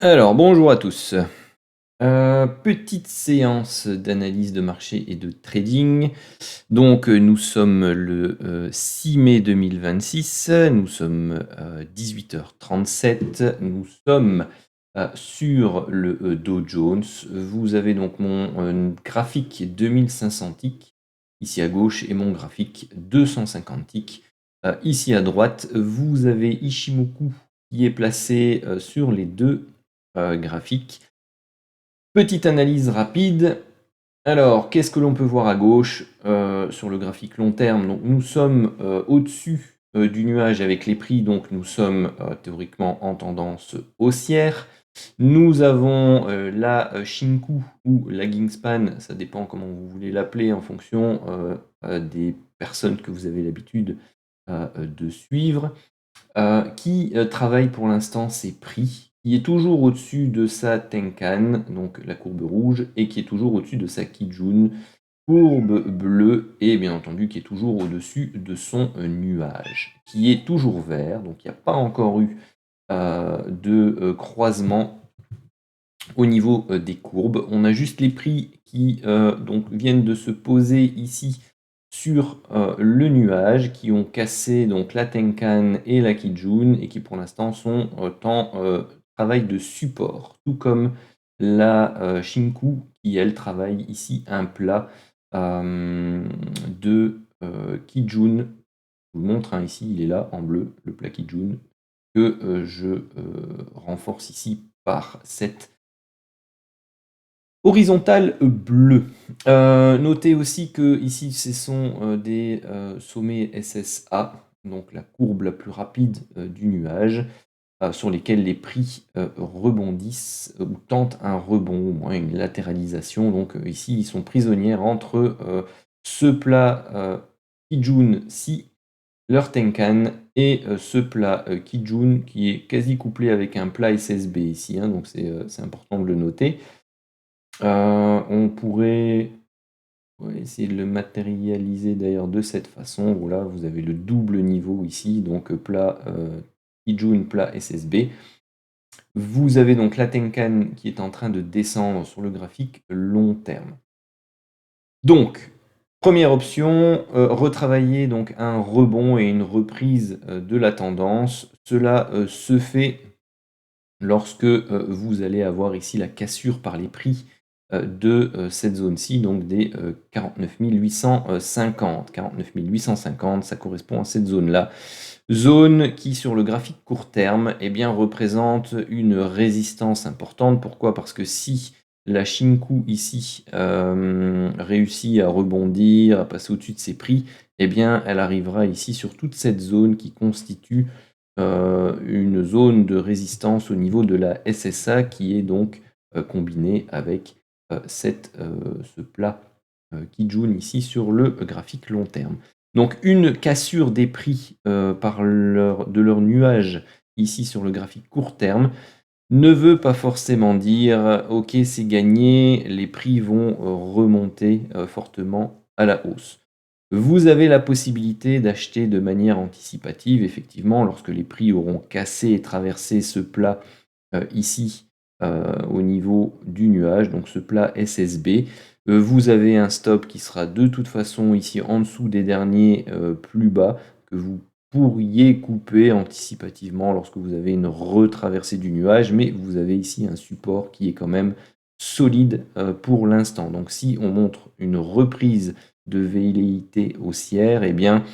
Alors, bonjour à tous. Petite séance d'analyse de marché et de trading. Donc, nous sommes le 6 mai 2026, nous sommes 18h37, nous sommes sur le Dow Jones. Vous avez donc mon graphique 2500 ticks ici à gauche et mon graphique 250 ticks ici à droite. Vous avez Ishimoku qui est placé sur les deux graphique. Petite analyse rapide. Alors, qu'est-ce que l'on peut voir à gauche sur le graphique long terme? Donc, nous sommes au-dessus du nuage avec les prix, donc nous sommes théoriquement en tendance haussière. Nous avons la Shinku ou lagging span, ça dépend comment vous voulez l'appeler en fonction des personnes que vous avez l'habitude de suivre. Qui travaille pour l'instant ses prix, qui est toujours au-dessus de sa Tenkan, donc la courbe rouge, et qui est toujours au-dessus de sa Kijun, courbe bleue, et bien entendu qui est toujours au-dessus de son nuage, qui est toujours vert, donc il n'y a pas encore eu de croisement au niveau des courbes. On a juste les prix qui donc viennent de se poser ici sur le nuage, qui ont cassé donc la Tenkan et la Kijun et qui pour l'instant sont en travail de support, tout comme la Shinku qui elle travaille ici un plat de Kijun. Je vous le montre, hein, ici il est là en bleu, le plat Kijun, que je renforce ici par cette horizontale bleue. Notez aussi que ici ce sont des sommets SSA, donc la courbe la plus rapide du nuage, sur lesquels les prix rebondissent ou tentent un rebond, au moins une latéralisation. Donc ici, ils sont prisonnières entre ce plat Kijun-si, leur Tenkan, et ce plat Kijun qui est quasi couplé avec un plat SSB ici, hein, donc c'est important de le noter. On pourrait essayer de le matérialiser d'ailleurs de cette façon. Voilà, vous avez le double niveau ici, donc plat Kijun, plat SSB. Vous avez donc la Tenkan qui est en train de descendre sur le graphique long terme. Donc, première option, retravailler donc un rebond et une reprise de la tendance. Cela se fait lorsque vous allez avoir ici la cassure par les prix de cette zone-ci, donc des 49 850. 49 850, ça correspond à cette zone-là. Zone qui, sur le graphique court terme, eh bien, représente une résistance importante. Pourquoi? Parce que si la Shinku ici réussit à rebondir, à passer au-dessus de ses prix, eh bien, elle arrivera ici sur toute cette zone qui constitue une zone de résistance au niveau de la SSA qui est donc combinée avec ce plat Kijun ici sur le graphique long terme. Donc une cassure des prix de leur nuage ici sur le graphique court terme ne veut pas forcément dire ok c'est gagné, les prix vont remonter fortement à la hausse. Vous avez la possibilité d'acheter de manière anticipative, effectivement, lorsque les prix auront cassé et traversé ce plat ici au niveau du nuage, donc ce plat SSB. Vous avez un stop qui sera de toute façon ici en dessous des derniers plus bas, que vous pourriez couper anticipativement lorsque vous avez une retraversée du nuage, mais vous avez ici un support qui est quand même solide pour l'instant. Donc si on montre une reprise de velléité haussière, eh bien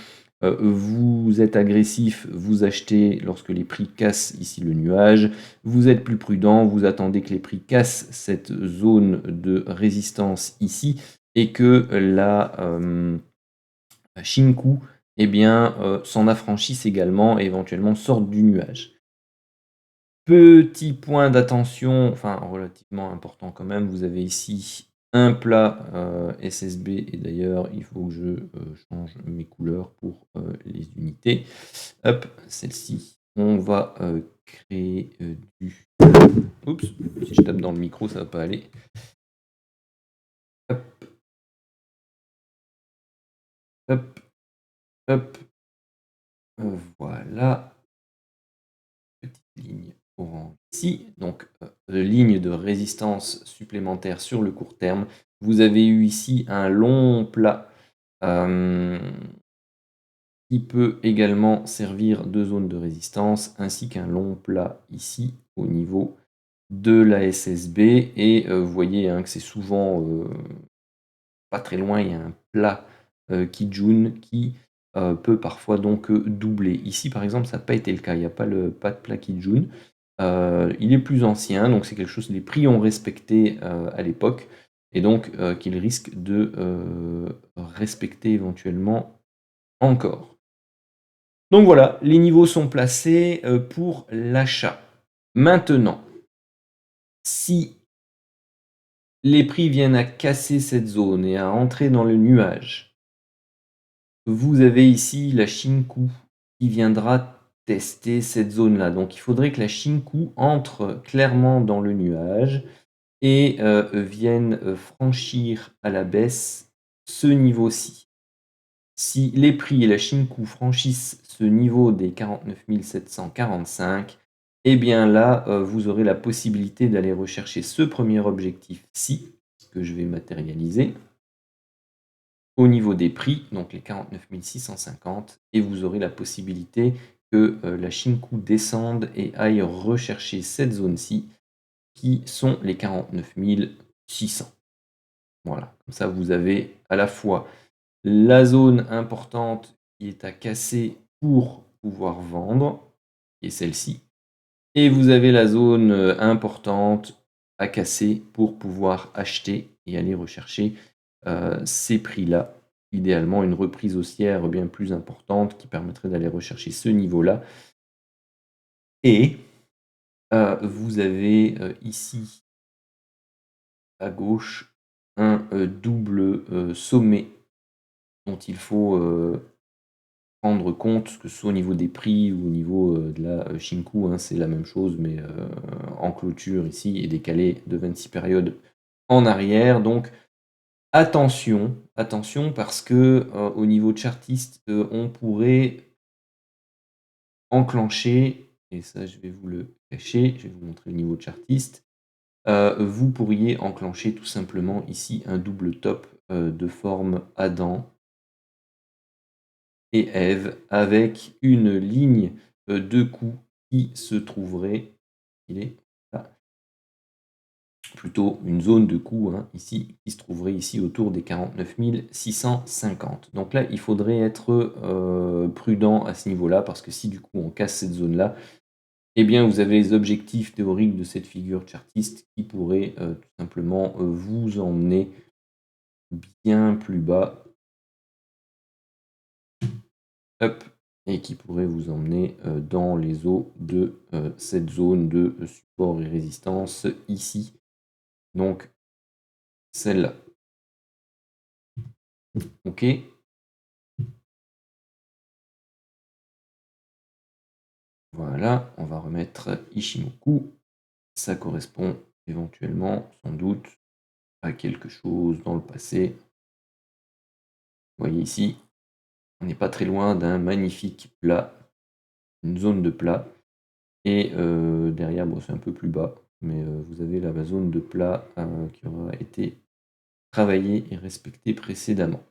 vous êtes agressif, vous achetez lorsque les prix cassent ici le nuage, vous êtes plus prudent, vous attendez que les prix cassent cette zone de résistance ici et que la Shinku eh bien, s'en affranchisse également et éventuellement sorte du nuage. Petit point d'attention, enfin relativement important quand même, vous avez ici un plat SSB et d'ailleurs il faut que je change mes couleurs pour les unités. Hop, celle-ci, on va créer du... Oups, si je tape dans le micro ça va pas aller. Hop, hop, hop. Voilà. Petite ligne orange ici. Donc ligne de résistance supplémentaire sur le court terme. Vous avez eu ici un long plat qui peut également servir de zone de résistance, ainsi qu'un long plat ici au niveau de la SSB. Et vous voyez que c'est souvent pas très loin, il y a un plat Kijun qui peut parfois donc doubler. Ici par exemple, ça n'a pas été le cas, il n'y a pas de plat Kijun. Il est plus ancien, donc c'est quelque chose que les prix ont respecté à l'époque, et donc qu'ils risquent de respecter éventuellement encore. Donc voilà, les niveaux sont placés pour l'achat. Maintenant, si les prix viennent à casser cette zone et à entrer dans le nuage, vous avez ici la Shinku qui viendra tester cette zone-là. Donc il faudrait que la Shinku entre clairement dans le nuage et vienne franchir à la baisse ce niveau-ci. Si les prix et la Shinku franchissent ce niveau des 49 745, eh bien là, vous aurez la possibilité d'aller rechercher ce premier objectif-ci, que je vais matérialiser, au niveau des prix, donc les 49 650, et vous aurez la possibilité que la Shinku descende et aille rechercher cette zone-ci, qui sont les 49 600. Voilà, comme ça vous avez à la fois la zone importante qui est à casser pour pouvoir vendre, qui est celle-ci, et vous avez la zone importante à casser pour pouvoir acheter et aller rechercher ces prix-là. Idéalement, une reprise haussière bien plus importante qui permettrait d'aller rechercher ce niveau-là. Et vous avez ici à gauche un double sommet dont il faut prendre compte, que ce soit au niveau des prix ou au niveau de la Shinku, c'est la même chose, mais en clôture ici et décalé de 26 périodes en arrière. Donc attention, attention parce que au niveau chartiste, on pourrait enclencher, et ça je vais vous le cacher, je vais vous montrer le niveau chartiste. Vous pourriez enclencher tout simplement ici un double top de forme Adam et Ève avec une ligne de coups qui se trouverait, il est là, plutôt une zone de coups ici, qui se trouverait ici autour des 49 650. Donc là, il faudrait être prudent à ce niveau-là, parce que si du coup on casse cette zone-là, eh bien vous avez les objectifs théoriques de cette figure chartiste qui pourraient tout simplement vous emmener bien plus bas. Hop, et qui pourrait vous emmener dans les eaux de cette zone de support et résistance ici. Donc celle-là. Ok. Voilà, on va remettre Ishimoku. Ça correspond éventuellement, sans doute, à quelque chose dans le passé. Vous voyez ici, on n'est pas très loin d'un magnifique plat, une zone de plat. Et derrière, bon, c'est un peu plus bas, mais vous avez la zone de plat qui aura été travaillée et respectée précédemment.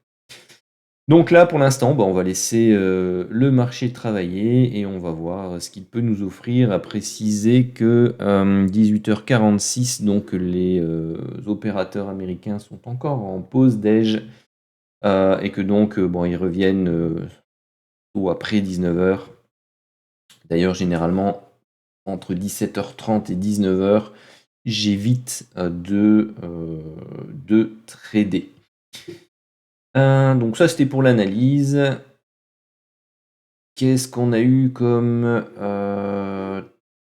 Donc là, pour l'instant, on va laisser le marché travailler et on va voir ce qu'il peut nous offrir. À préciser que 18h46, donc les opérateurs américains sont encore en pause déj et que donc ils reviennent tôt après 19h. D'ailleurs, généralement, entre 17h30 et 19h, j'évite de trader. Donc ça, c'était pour l'analyse. Qu'est-ce qu'on a eu comme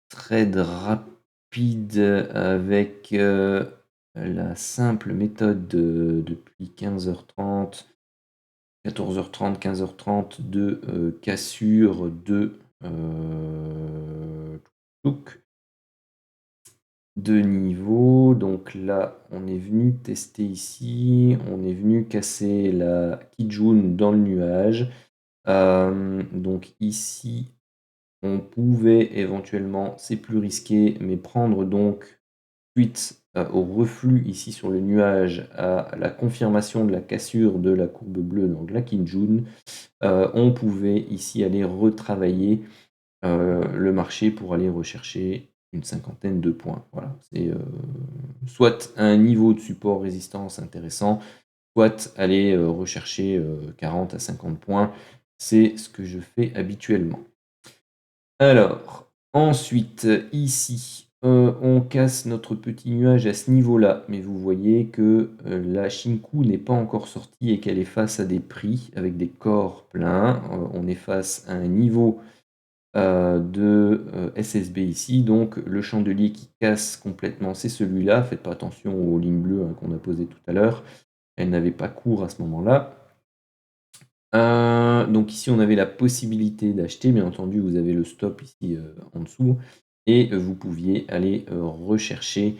trade rapide avec la simple méthode depuis 15h30, 14h30, 15h30 de cassure de niveau. Donc là, on est venu tester ici, on est venu casser la Kijun dans le nuage. Donc ici, on pouvait éventuellement, c'est plus risqué, mais prendre donc suite au reflux ici sur le nuage, à la confirmation de la cassure de la courbe bleue, donc la Kinjun, on pouvait ici aller retravailler le marché pour aller rechercher une cinquantaine de points. Voilà, c'est soit un niveau de support résistance intéressant, soit aller rechercher 40 à 50 points. C'est ce que je fais habituellement. Alors, ensuite, ici, on casse notre petit nuage à ce niveau-là, mais vous voyez que la Shinku n'est pas encore sortie et qu'elle est face à des prix avec des corps pleins. On est face à un niveau de SSB ici, donc le chandelier qui casse complètement, c'est celui-là. Faites pas attention aux lignes bleues qu'on a posées tout à l'heure, elles n'avaient pas cours à ce moment-là. Donc ici, on avait la possibilité d'acheter, bien entendu, vous avez le stop ici en dessous, et vous pouviez aller rechercher,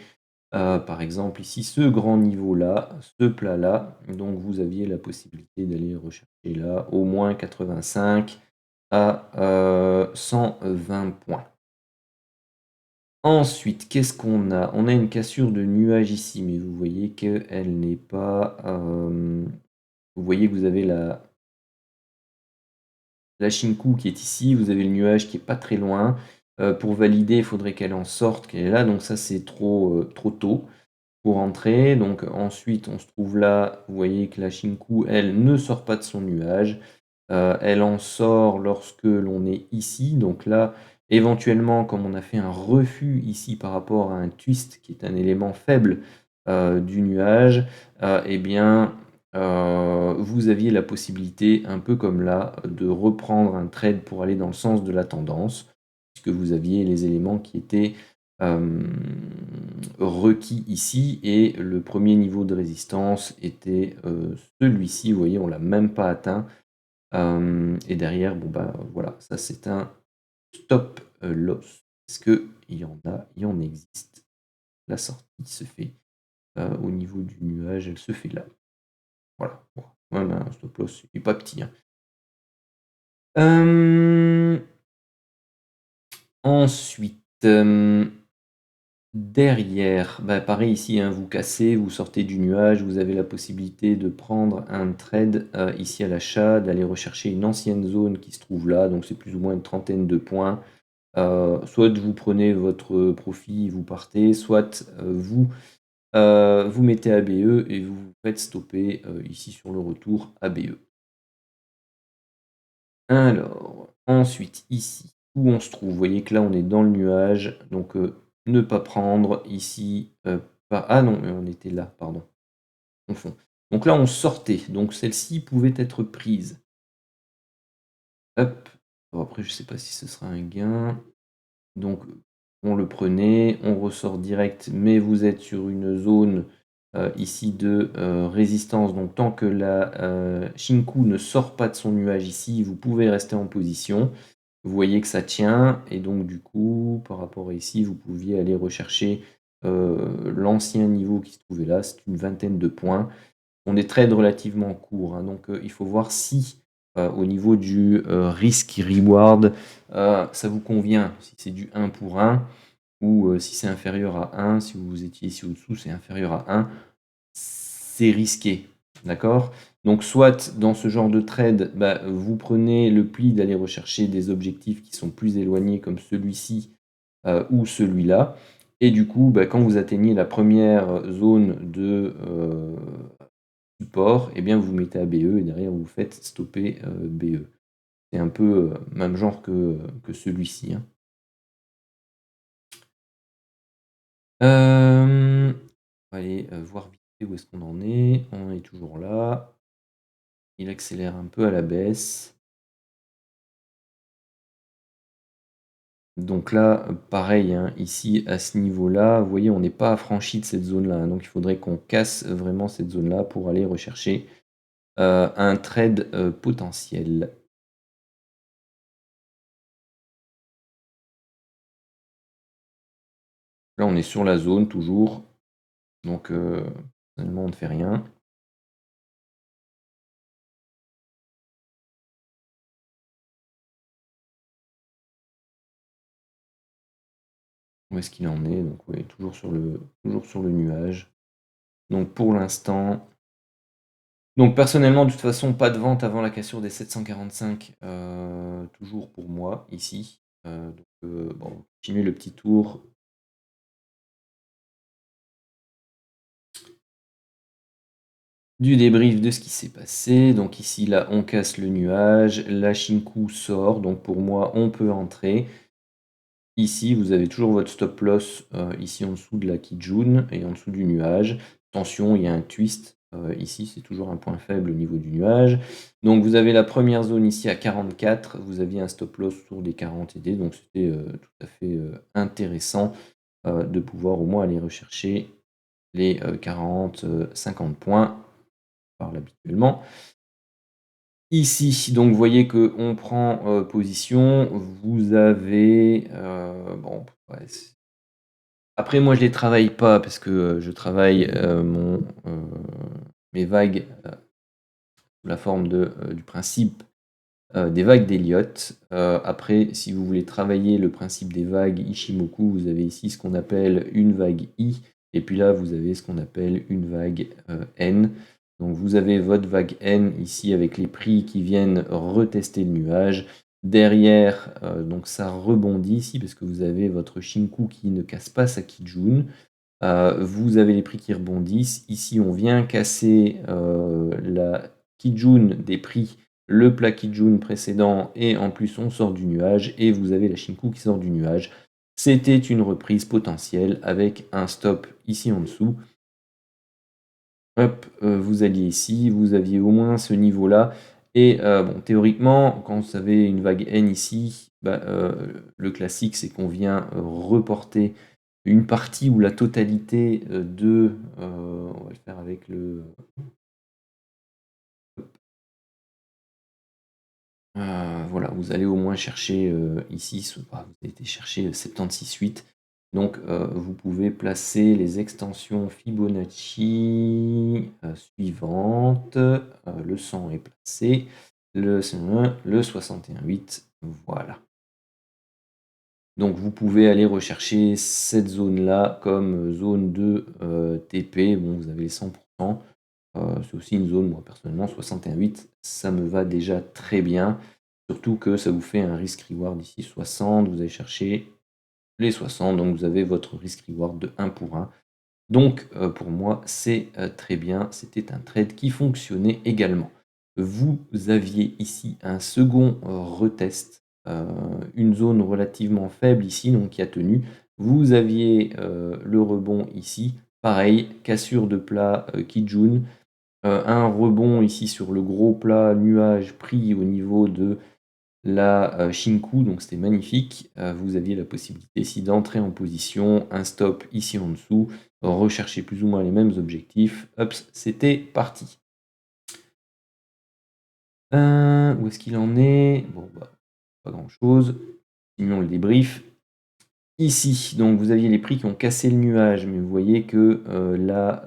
par exemple, ici, ce grand niveau-là, ce plat-là. Donc vous aviez la possibilité d'aller rechercher là au moins 85 à 120 points. Ensuite, qu'est-ce qu'on a? On a une cassure de nuage ici, mais vous voyez qu'elle n'est pas... vous voyez que vous avez la Shinku qui est ici, vous avez le nuage qui est pas très loin. Pour valider, il faudrait qu'elle en sorte, qu'elle est là, donc ça c'est trop tôt pour entrer. Donc ensuite, on se trouve là, vous voyez que la Shinku, elle ne sort pas de son nuage. Elle en sort lorsque l'on est ici. Donc là, éventuellement, comme on a fait un refus ici par rapport à un twist qui est un élément faible du nuage, eh bien, vous aviez la possibilité, un peu comme là, de reprendre un trade pour aller dans le sens de la tendance, puisque vous aviez les éléments qui étaient requis ici, et le premier niveau de résistance était celui-ci. Vous voyez, on l'a même pas atteint. Et derrière, bon bah voilà, ça c'est un stop loss. Est-ce qu'il y en a? Il y en existe. La sortie se fait au niveau du nuage, elle se fait là. Voilà. Bon, ouais, ben, un stop loss, il n'est pas petit, hein. Ensuite, derrière, bah, pareil ici, hein, vous cassez, vous sortez du nuage, vous avez la possibilité de prendre un trade ici à l'achat, d'aller rechercher une ancienne zone qui se trouve là, donc c'est plus ou moins une trentaine de points. Soit vous prenez votre profit, vous partez, soit vous mettez ABE et vous vous faites stopper ici sur le retour ABE. Alors, ensuite, ici, où on se trouve, vous voyez que là, on est dans le nuage, donc ne pas prendre ici. Ah non, on était là, pardon. On confond. Donc là, on sortait, donc celle-ci pouvait être prise. Hop. Bon, après, je ne sais pas si ce sera un gain. Donc, on le prenait, on ressort direct, mais vous êtes sur une zone ici de résistance. Donc, tant que la Shinku ne sort pas de son nuage ici, vous pouvez rester en position. Vous voyez que ça tient, et donc du coup, par rapport à ici, vous pouviez aller rechercher l'ancien niveau qui se trouvait là, c'est une vingtaine de points. On est trade relativement court, hein, donc il faut voir si au niveau du risk-reward, ça vous convient, si c'est du 1 pour 1, ou si c'est inférieur à 1, si vous étiez ici au-dessous, c'est inférieur à 1, c'est risqué. D'accord? Donc soit dans ce genre de trade, bah, vous prenez le pli d'aller rechercher des objectifs qui sont plus éloignés comme celui-ci ou celui-là. Et du coup, bah, quand vous atteignez la première zone de support, eh bien vous mettez ABE et derrière vous faites stopper BE. C'est un peu même genre que celui-ci, hein. On va aller voir vite fait où est-ce qu'on en est. On est toujours là. Il accélère un peu à la baisse. Donc là, pareil, hein, ici, à ce niveau-là, vous voyez, on n'est pas affranchi de cette zone-là, hein. Donc il faudrait qu'on casse vraiment cette zone-là pour aller rechercher un trade potentiel. Là, on est sur la zone toujours. Donc, finalement, on ne fait rien. Où est-ce qu'il en est? Donc oui, toujours sur le nuage. Donc pour l'instant, donc personnellement, de toute façon, pas de vente avant la cassure des 745, toujours pour moi ici. Bon, continuer le petit tour du débrief de ce qui s'est passé. Donc ici, là, on casse le nuage, la Shinku sort, donc pour moi, on peut entrer. Ici, vous avez toujours votre stop loss, ici en dessous de la Kijun et en dessous du nuage. Attention, il y a un twist, ici, c'est toujours un point faible au niveau du nuage. Donc vous avez la première zone ici à 44, vous aviez un stop loss autour des 40 et des, donc c'était, tout à fait, intéressant, de pouvoir au moins aller rechercher les, 40, 50 points, on parle habituellement. Ici, donc vous voyez qu'on prend, position, vous avez, bon, ouais, après moi je les travaille pas parce que, je travaille, mes vagues, sous la forme du principe, des vagues d'Elliott. Après si vous voulez travailler le principe des vagues Ishimoku, vous avez ici ce qu'on appelle une vague I et puis là vous avez ce qu'on appelle une vague, N. Donc vous avez votre vague N ici avec les prix qui viennent retester le nuage. Derrière, donc ça rebondit ici parce que vous avez votre Shinku qui ne casse pas sa Kijun. Vous avez les prix qui rebondissent. Ici, on vient casser, la Kijun des prix, le plat Kijun précédent et en plus on sort du nuage et vous avez la Shinku qui sort du nuage. C'était une reprise potentielle avec un stop ici en dessous. Hop, vous alliez ici, vous aviez au moins ce niveau-là et bon théoriquement, quand vous avez une vague N ici, bah, le classique c'est qu'on vient, reporter une partie ou la totalité, on va le faire avec le, voilà, vous allez au moins chercher, ici vous avez été chercher 76,8. Donc vous pouvez placer les extensions Fibonacci, suivantes. Le 100 est placé, le 61,8, voilà. Donc vous pouvez aller rechercher cette zone-là comme zone de, TP. Bon, vous avez les 100. C'est aussi une zone, moi personnellement, 61,8, ça me va déjà très bien. Surtout que ça vous fait un risk reward ici 60, vous allez chercher les 60, donc vous avez votre risk reward de 1 pour 1. Donc pour moi, c'est très bien. C'était un trade qui fonctionnait également. Vous aviez ici un second retest, une zone relativement faible ici, donc qui a tenu. Vous aviez le rebond ici. Pareil, cassure de plat Kijun, un rebond ici sur le gros plat nuage pris au niveau de la, Shinku, donc c'était magnifique. Vous aviez la possibilité ici d'entrer en position, un stop ici en dessous, rechercher plus ou moins les mêmes objectifs. Hop, c'était parti. Où est-ce qu'il en est? Bon, bah, pas grand-chose. Continuons le débrief. Ici, donc vous aviez les prix qui ont cassé le nuage, mais vous voyez que, la,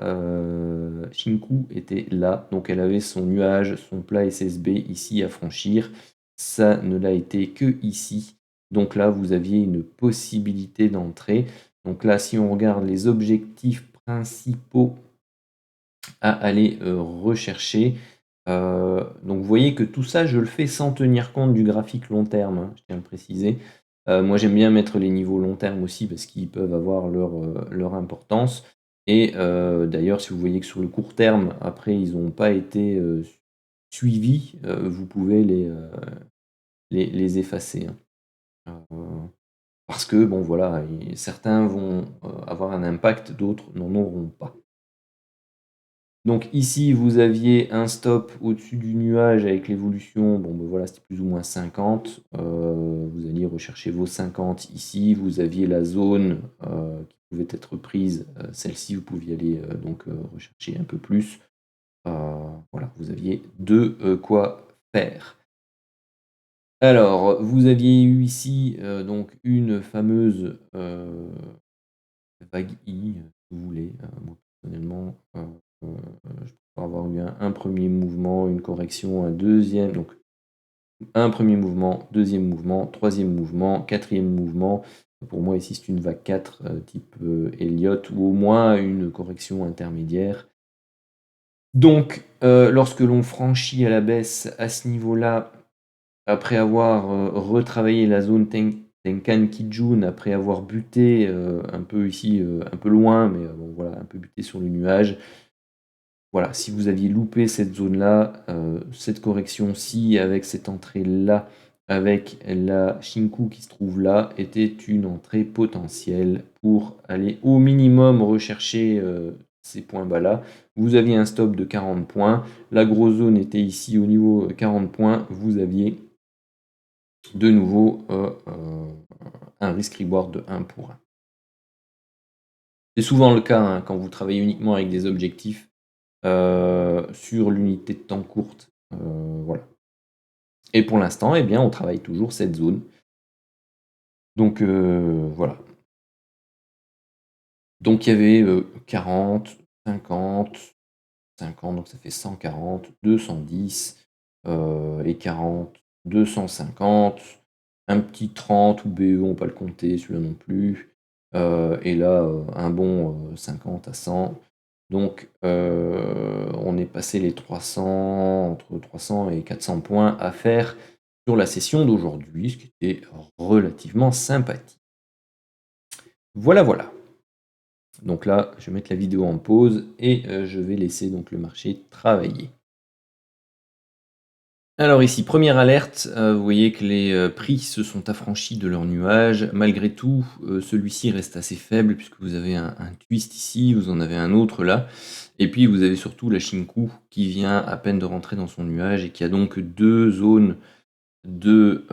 Shinku était là, donc elle avait son nuage, son plat SSB ici à franchir. Ça ne l'a été que ici. Donc là, vous aviez une possibilité d'entrée. Donc là, si on regarde les objectifs principaux à aller, rechercher, donc vous voyez que tout ça, je le fais sans tenir compte du graphique long terme, hein, je tiens à le préciser. Moi, j'aime bien mettre les niveaux long terme aussi parce qu'ils peuvent avoir leur importance et d'ailleurs, si vous voyez que sur le court terme, après, ils n'ont pas été, suivis, vous pouvez les effacer, hein. Parce que bon, voilà, certains vont, avoir un impact, d'autres n'en auront pas. Donc ici, vous aviez un stop au-dessus du nuage avec l'évolution, bon ben voilà, c'était plus ou moins 50. Vous alliez rechercher vos 50 ici. Vous aviez la zone, qui pouvait être prise, celle-ci, vous pouviez aller, donc rechercher un peu plus. Heu, voilà, vous aviez de, quoi faire. Alors, vous aviez eu ici, donc une fameuse, vague I, si vous voulez. Moi personnellement, je préfère avoir eu un 1er mouvement, une correction, un deuxième, donc un premier mouvement, deuxième mouvement, troisième mouvement, quatrième mouvement. Pour moi, ici, c'est une vague 4, type Elliott, ou au moins une correction intermédiaire. Donc, lorsque l'on franchit à la baisse à ce niveau-là, après avoir retravaillé la zone Tenkan Kijun, après avoir buté un peu ici, un peu loin, mais bon, voilà, un peu buté sur le nuage. Voilà, si vous aviez loupé cette zone-là, cette correction-ci, avec cette entrée-là, avec la Shinku qui se trouve là, était une entrée potentielle pour aller au minimum rechercher ces points bas-là. Vous aviez un stop de 40 points, la grosse zone était ici au niveau 40 points, vous aviez de nouveau un risk-reward de 1 pour 1. C'est souvent le cas hein, quand vous travaillez uniquement avec des objectifs sur l'unité de temps courte. Voilà. Et pour l'instant, eh bien, on travaille toujours cette zone. Donc voilà. Donc il y avait 40, 50, 50, donc ça fait 140, 210 et 40, 250, un petit 30 ou BE, on va pas le compter, celui-là non plus. Et là, un bon 50 à 100. Donc, on est passé les 300, entre 300 et 400 points à faire sur la session d'aujourd'hui, ce qui était relativement sympathique. Voilà, voilà. Donc là, je vais mettre la vidéo en pause et je vais laisser donc le marché travailler. Alors ici, première alerte, vous voyez que les prix se sont affranchis de leur nuage. Malgré tout, celui-ci reste assez faible puisque vous avez un twist ici, vous en avez un autre là. Et puis vous avez surtout la Shinku qui vient à peine de rentrer dans son nuage et qui a donc deux zones de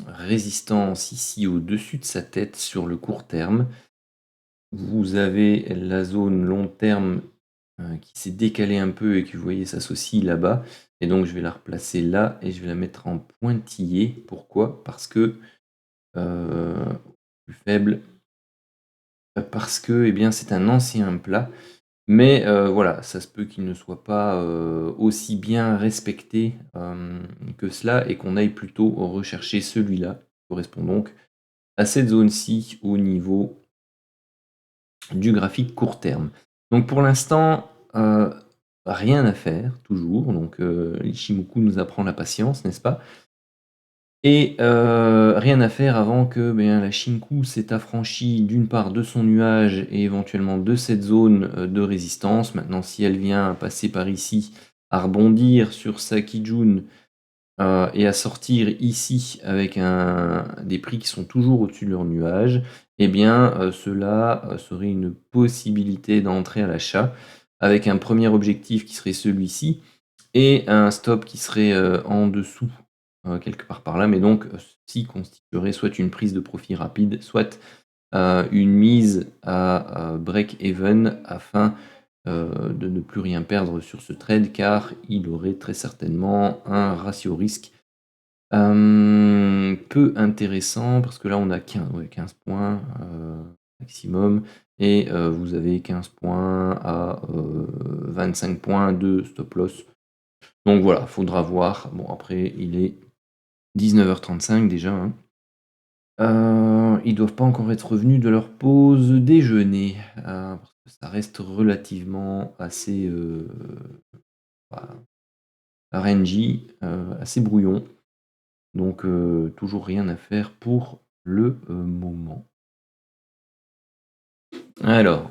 résistance ici au-dessus de sa tête sur le court terme. Vous avez la zone long terme qui s'est décalée un peu et que vous voyez s'associe là-bas. Et donc je vais la replacer là et je vais la mettre en pointillé. Pourquoi? Parce que plus faible. Parce que eh bien, c'est un ancien plat. Mais voilà, ça se peut qu'il ne soit pas aussi bien respecté que cela et qu'on aille plutôt rechercher celui-là, qui correspond donc à cette zone-ci au niveau du graphique court terme. Donc pour l'instant, rien à faire, toujours. Donc l'Ishimoku nous apprend la patience, n'est-ce pas? Et rien à faire avant que la Shinku s'est affranchie d'une part de son nuage et éventuellement de cette zone de résistance. Maintenant, si elle vient passer par ici, à rebondir sur sa Kijun et à sortir ici avec des prix qui sont toujours au-dessus de leur nuage, eh bien cela serait une possibilité d'entrer à l'achat avec un premier objectif qui serait celui-ci et un stop qui serait en dessous quelque part par là, mais donc ceci constituerait soit une prise de profit rapide, soit une mise à break-even afin de ne plus rien perdre sur ce trade, car il aurait très certainement un ratio risque peu intéressant, parce que là on a 15 points maximum, et vous avez 15 points à 25 points de stop loss. Donc voilà, faudra voir. Bon, après, il est 19h35 déjà. Hein. Ils doivent pas encore être revenus de leur pause déjeuner. Parce que ça reste relativement assez bah, RNG, assez brouillon. Donc toujours rien à faire pour le moment. Alors,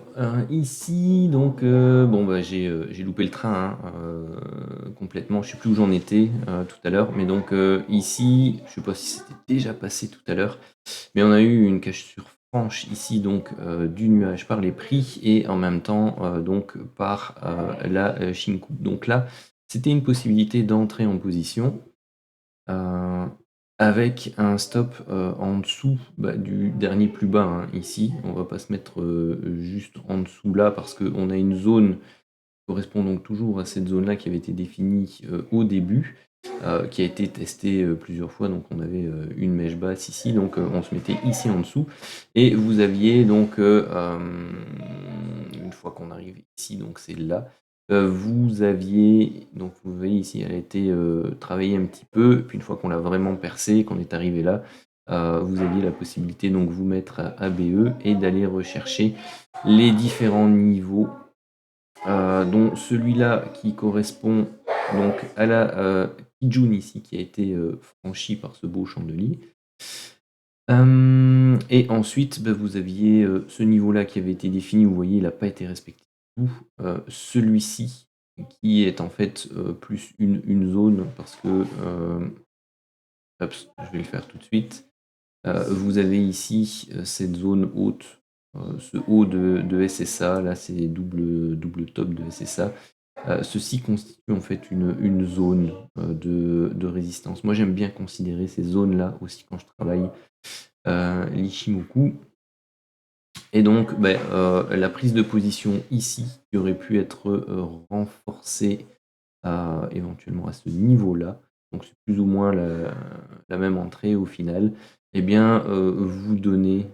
ici, donc, j'ai loupé le train complètement. Je sais plus où j'en étais tout à l'heure, mais donc ici, je sais pas si c'était déjà passé tout à l'heure, mais on a eu une cassure franche ici, donc du nuage par les prix et en même temps donc par la Shinku. Donc là, c'était une possibilité d'entrer en position. Avec un stop en dessous du dernier plus bas hein, ici. On va pas se mettre juste en dessous là parce qu'on a une zone qui correspond donc toujours à cette zone là qui avait été définie au début, qui a été testée plusieurs fois. Donc on avait une mèche basse ici, donc on se mettait ici en dessous. Et vous aviez donc, une fois qu'on arrive ici, donc c'est là, vous aviez, donc vous voyez ici, elle a été travaillée un petit peu, puis une fois qu'on l'a vraiment percée, qu'on est arrivé là, vous aviez la possibilité donc vous mettre à ABE et d'aller rechercher les différents niveaux, dont celui-là qui correspond donc à la Kijun ici qui a été franchi par ce beau chandelier. Et ensuite, vous aviez ce niveau-là qui avait été défini, vous voyez, il n'a pas été respecté du tout. Celui-ci qui est en fait plus une zone parce que, hop, je vais le faire tout de suite. Vous avez ici cette zone haute, ce haut de SSA, là c'est double top de SSA. Ceci constitue en fait une zone de résistance. Moi j'aime bien considérer ces zones-là aussi quand je travaille l'Ishimoku. Et donc la prise de position ici, qui aurait pu être renforcée éventuellement à ce niveau-là, donc c'est plus ou moins la même entrée au final, eh bien vous donnez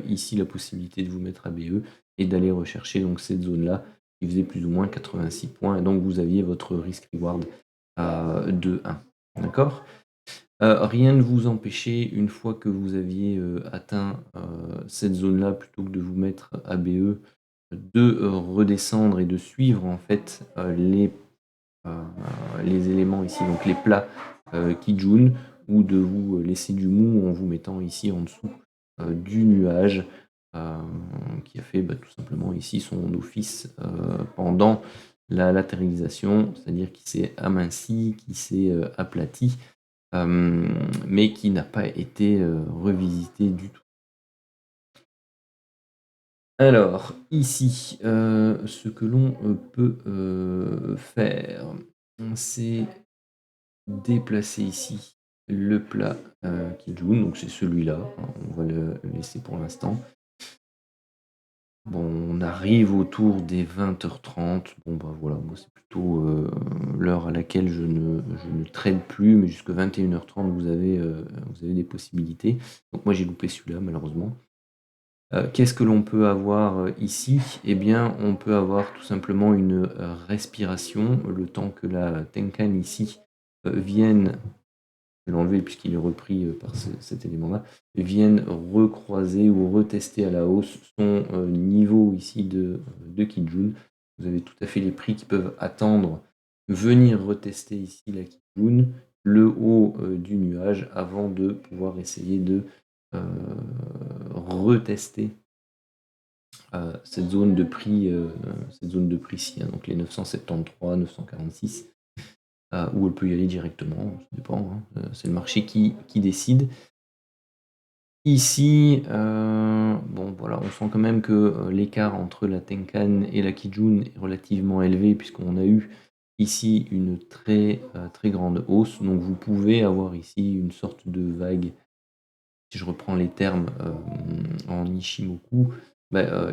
ici la possibilité de vous mettre à BE et d'aller rechercher donc cette zone-là qui faisait plus ou moins 86 points, et donc vous aviez votre risk-reward de 1. D'accord. Rien ne vous empêchait, une fois que vous aviez atteint cette zone-là, plutôt que de vous mettre à BE, de redescendre et de suivre en fait les éléments ici, donc les plats Kijun, ou de vous laisser du mou en vous mettant ici en dessous du nuage qui a fait tout simplement ici son office pendant la latéralisation, c'est-à-dire qui s'est aminci, qui s'est aplati, mais qui n'a pas été revisité du tout. Alors, ici, ce que l'on peut faire, c'est déplacer ici le plat Kijun, donc c'est celui-là, hein, on va le laisser pour l'instant. Bon, on arrive autour des 20h30. Bon, voilà, moi c'est plutôt l'heure à laquelle je ne trade plus, mais jusqu'à 21h30, vous avez des possibilités. Donc moi j'ai loupé celui-là, malheureusement. Qu'est-ce que l'on peut avoir ici? Eh bien, on peut avoir tout simplement une respiration, le temps que la Tenkan ici vienne, je vais l'enlever puisqu'il est repris par cet élément-là, vienne recroiser ou retester à la hausse son niveau ici de Kijun. Vous avez tout à fait les prix qui peuvent attendre, venir retester ici la Kijun, le haut du nuage, avant de pouvoir essayer de retester cette zone de prix, ci, hein, donc les 973, 946, où elle peut y aller directement, ça dépend, hein, c'est le marché qui décide. Ici, bon voilà, on sent quand même que l'écart entre la Tenkan et la Kijun est relativement élevé, puisqu'on a eu ici une très grande hausse, donc vous pouvez avoir ici une sorte de vague. Si je reprends les termes en Ishimoku,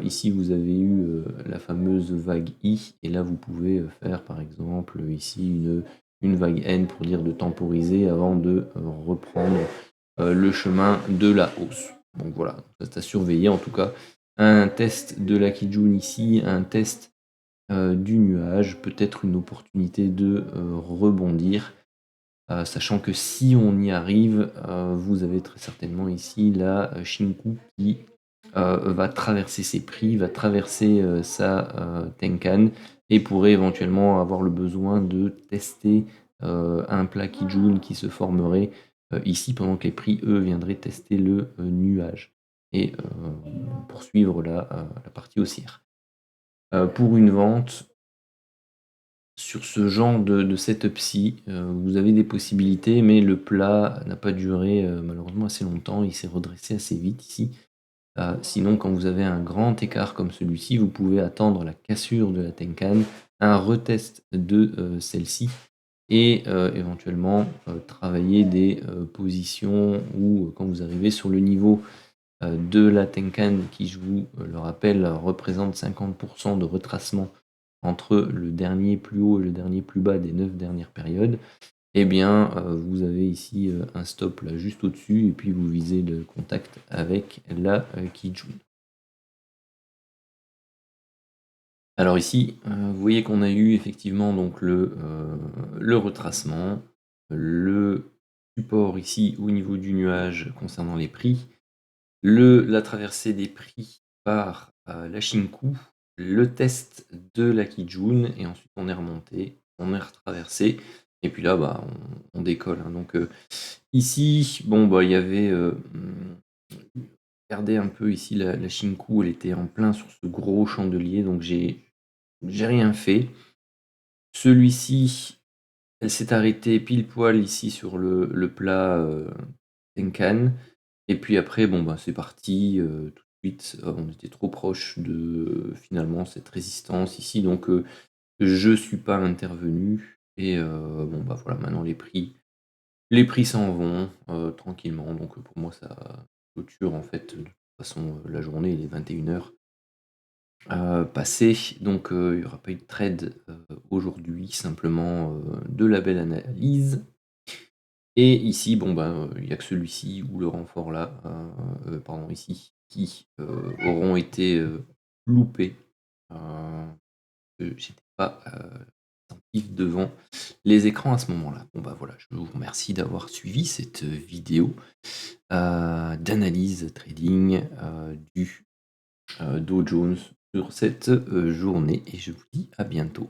ici vous avez eu la fameuse vague I, et là vous pouvez faire par exemple ici une vague N pour dire de temporiser avant de reprendre le chemin de la hausse. Donc voilà, c'est à surveiller en tout cas. Un test de la Kijun ici, un test du nuage, peut-être une opportunité de rebondir. Sachant que si on y arrive, vous avez très certainement ici la Shinku qui va traverser ses prix, va traverser sa Tenkan, et pourrait éventuellement avoir le besoin de tester un plat Kijun qui se formerait ici, pendant que les prix, eux, viendraient tester le nuage et poursuivre la partie haussière. Pour une vente, sur ce genre de setup-ci, vous avez des possibilités, mais le plat n'a pas duré malheureusement assez longtemps, il s'est redressé assez vite ici. Sinon, quand vous avez un grand écart comme celui-ci, vous pouvez attendre la cassure de la Tenkan, un retest de celle-ci, et éventuellement travailler des positions où, quand vous arrivez sur le niveau de la Tenkan, qui, je vous le rappelle, représente 50% de retracement entre le dernier plus haut et le dernier plus bas des 9 dernières périodes, eh bien vous avez ici un stop là juste au-dessus, et puis vous visez le contact avec la Kijun. Alors ici, vous voyez qu'on a eu effectivement donc le retracement, le support ici au niveau du nuage concernant les prix, la traversée des prix par la Shinku, le test de la Kijun, et ensuite on est remonté, on est retraversé, et puis là bah, on décolle. Hein. Donc ici, bon bah il y avait regardez un peu ici la Shinku, elle était en plein sur ce gros chandelier, donc j'ai rien fait. Celui-ci, elle s'est arrêtée pile poil ici sur le plat Tenkan. Et puis après, bon, bah, c'est parti tout de suite. On était trop proche de finalement cette résistance ici, donc je suis pas intervenu. Et bon, bah voilà, maintenant les prix s'en vont tranquillement. Donc pour moi, ça clôture en fait de toute façon la journée, il est 21h passé. Donc il n'y aura pas eu de trade aujourd'hui, simplement de la belle analyse. Et ici, bon ben, il n'y a que celui-ci ou le renfort là, pardon, ici, qui auront été loupés. J'étais pas attentif devant les écrans à ce moment-là. Bon bah voilà, je vous remercie d'avoir suivi cette vidéo d'analyse trading du Dow Jones sur cette journée et je vous dis à bientôt.